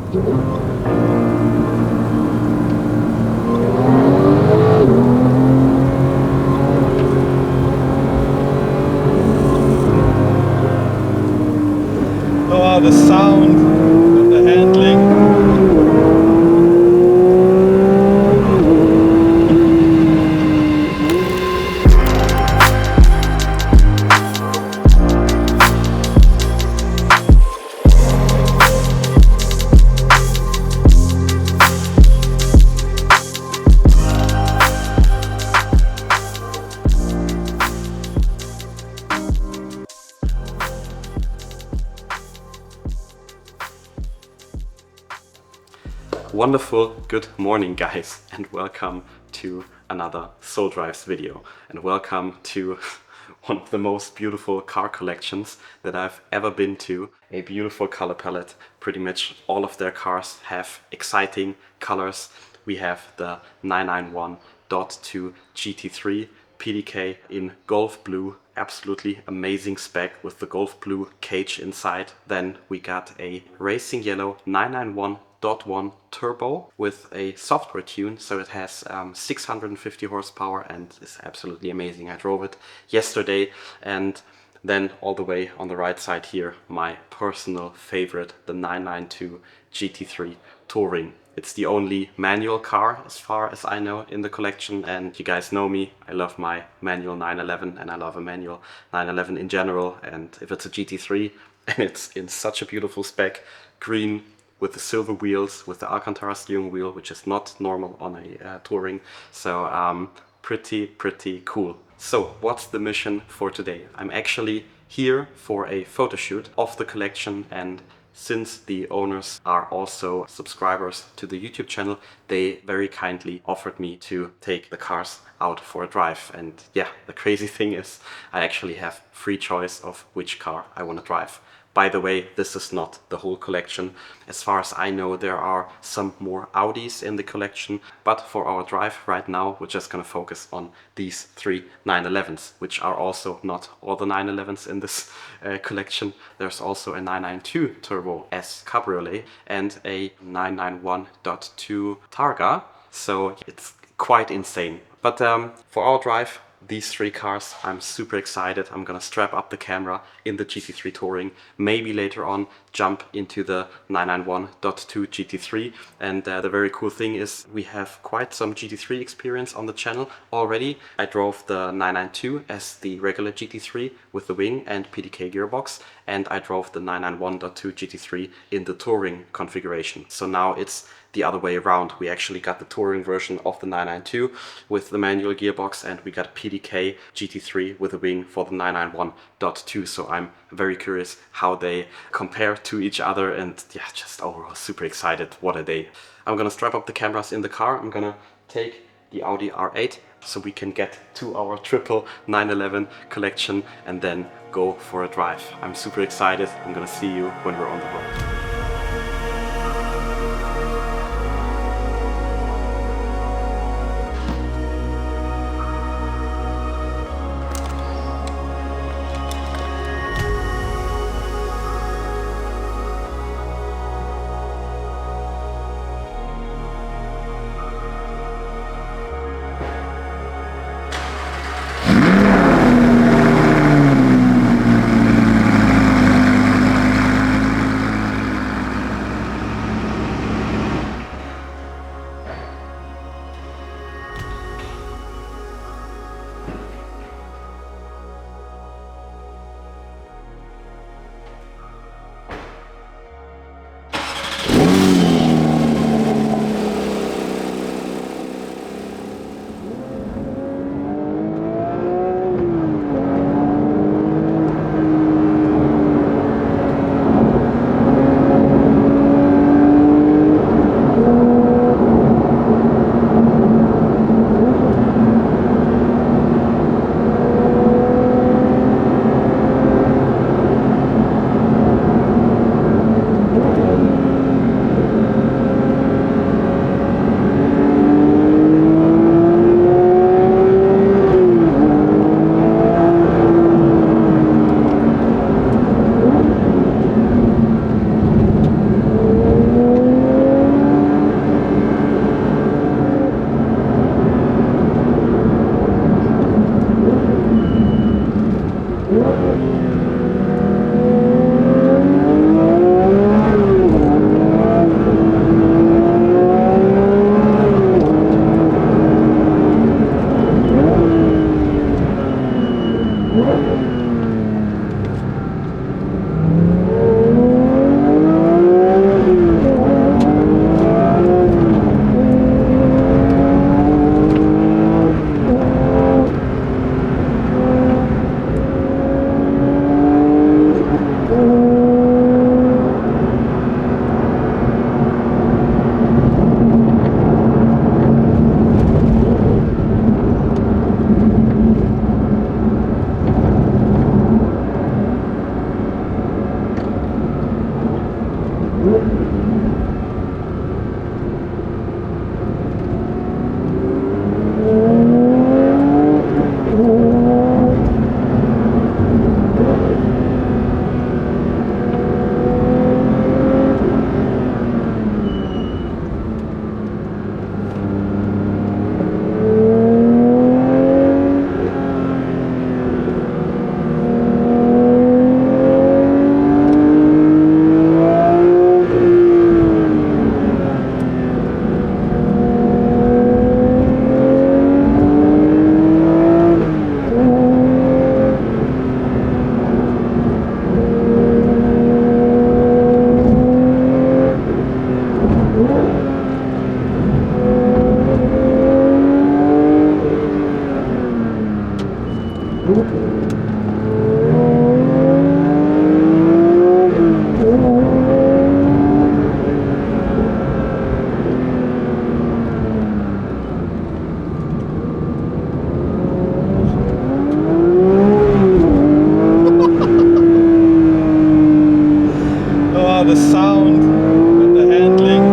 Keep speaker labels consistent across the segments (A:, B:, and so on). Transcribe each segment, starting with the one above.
A: Oh, the sound and the handling.
B: Wonderful good morning, guys, and welcome to another Soul Drives video, and welcome to one of the most beautiful car collections that I've ever been to. A beautiful color palette. Pretty much all of their cars have exciting colors. We have the 991.2 GT3 PDK in Golf Blue, absolutely amazing spec with the Golf Blue cage inside. Then we got a racing yellow 991.1 turbo with a software tune, so it has 650 horsepower and is absolutely amazing. I drove it yesterday. And then all the way on the right side here, my personal favorite, the 992 GT3 Touring. It's the only manual car, as far as I know, in the collection, and you guys know me, I love my manual 911 and I love a manual 911 in general. And if it's a GT3 and it's in such a beautiful spec, green with the silver wheels, with the Alcantara steering wheel, which is not normal on a Touring, so pretty cool. So what's the mission for today? I'm actually here for a photo shoot of the collection, and since the owners are also subscribers to the YouTube channel, they very kindly offered me to take the cars out for a drive. And yeah, the crazy thing is I actually have free choice of which car I want to drive. By the way, this is not the whole collection. As far as I know, there are some more Audis in the collection, but for our drive right now, we're just gonna focus on these three 911s, which are also not all the 911s in this collection. There's also a 992 Turbo S Cabriolet and a 991.2 Targa, so it's quite insane. But for our drive, these three cars, I'm super excited. I'm gonna strap up the camera in the GT3 Touring, maybe later on jump into the 991.2 GT3. And the very cool thing is we have quite some GT3 experience on the channel already. I drove the 992 as the regular GT3 with the wing and PDK gearbox, and I drove the 991.2 GT3 in the Touring configuration. So now it's the other way around. We actually got the Touring version of the 992 with the manual gearbox, and we got PDK GT3 with a wing for the 991.2. So I'm very curious how they compare to each other, and yeah, just overall super excited. What a day. I'm gonna strap up the cameras in the car. I'm gonna take the Audi R8 so we can get to our triple 911 collection and then go for a drive. I'm super excited. I'm gonna see you when we're on the road.
A: The sound and the handling.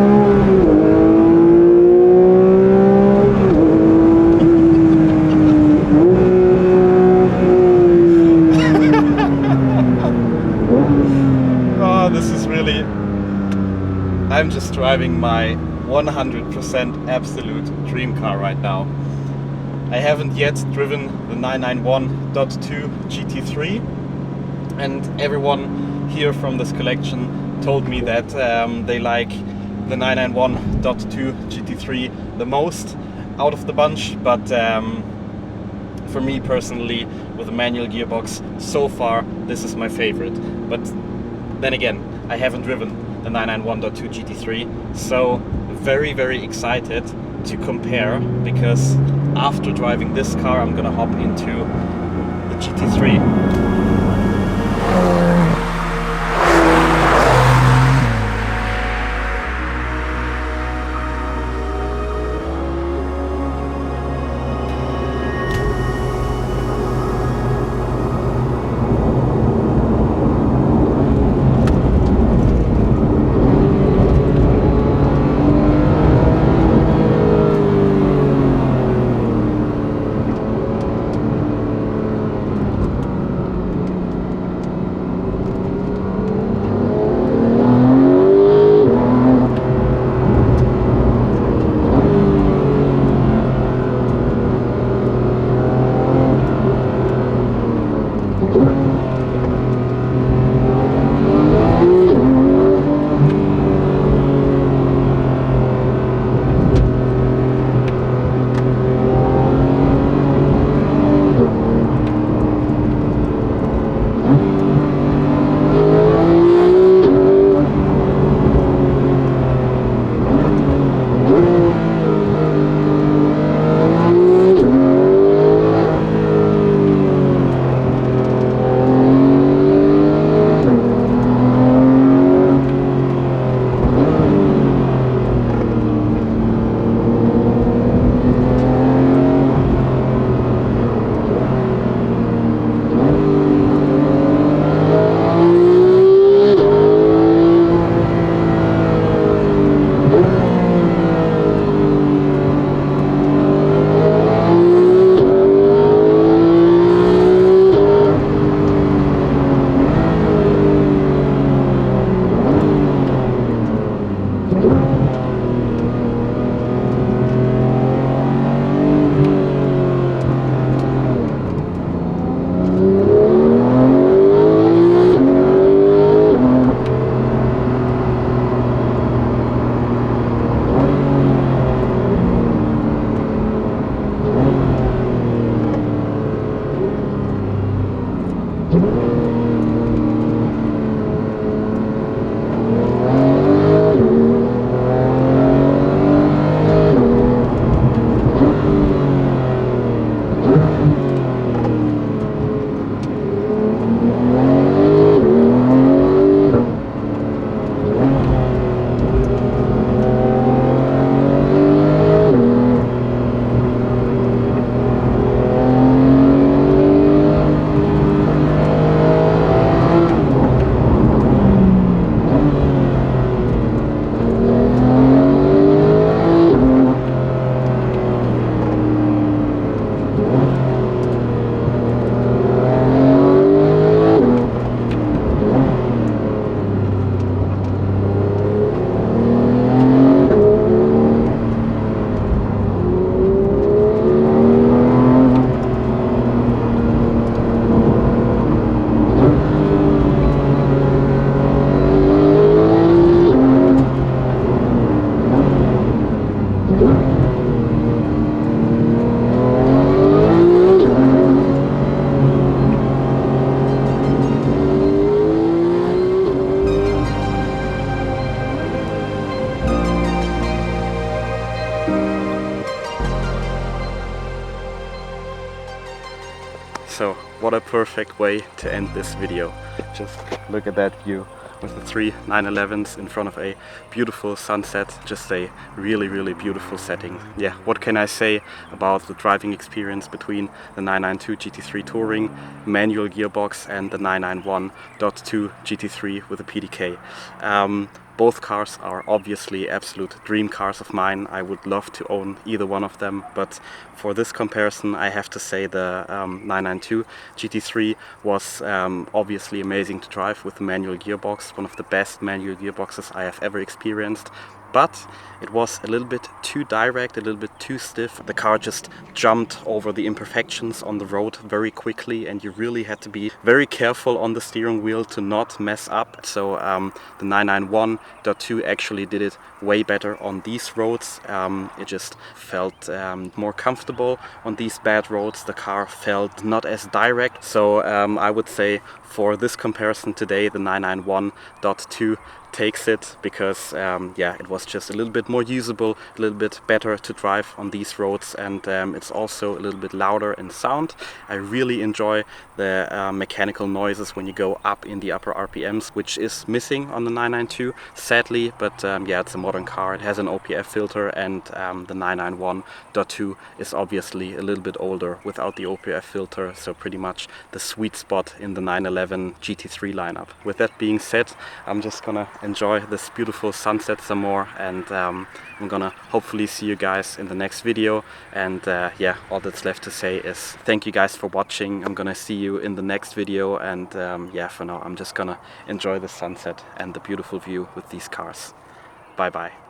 A: Oh, this is really... I'm just driving my 100% absolute dream car right now. I haven't yet driven the 991.2 GT3, and everyone here from this collection told me that they like the 991.2 GT3 the most out of the bunch, but for me personally, with a manual gearbox, so far this is my favorite. But then again, I haven't driven the 991.2 GT3, so very excited to compare, because after driving this car I'm gonna hop into the GT3.
B: So what a perfect way to end this video. Just look at that view with the 3 911s in front of a beautiful sunset. Just a really beautiful setting. Yeah, what can I say about the driving experience between the 992 GT3 Touring manual gearbox and the 991.2 GT3 with a PDK? Both cars are obviously absolute dream cars of mine. I would love to own either one of them, but for this comparison I have to say the 992 GT3 was obviously amazing to drive with the manual gearbox, one of the best manual gearboxes I have ever experienced. But it was a little bit too direct, a little bit too stiff. The car just jumped over the imperfections on the road very quickly, and you really had to be very careful on the steering wheel to not mess up. So the 991.2 actually did it way better on these roads. It just felt more comfortable on these bad roads. The car felt not as direct. So I would say for this comparison today, the 991.2 takes it, because yeah, it was just a little bit more usable, a little bit better to drive on these roads, and it's also a little bit louder in sound. I really enjoy the mechanical noises when you go up in the upper RPMs, which is missing on the 992 sadly, but yeah, it's a modern car, it has an OPF filter, and the 991.2 is obviously a little bit older without the OPF filter, so pretty much the sweet spot in the 911 GT3 lineup. With that being said, I'm just gonna enjoy this beautiful sunset some more, and I'm gonna hopefully see you guys in the next video. And yeah, all that's left to say is thank you guys for watching. I'm gonna see you in the next video, and yeah, for now I'm just gonna enjoy the sunset and the beautiful view with these cars. Bye bye.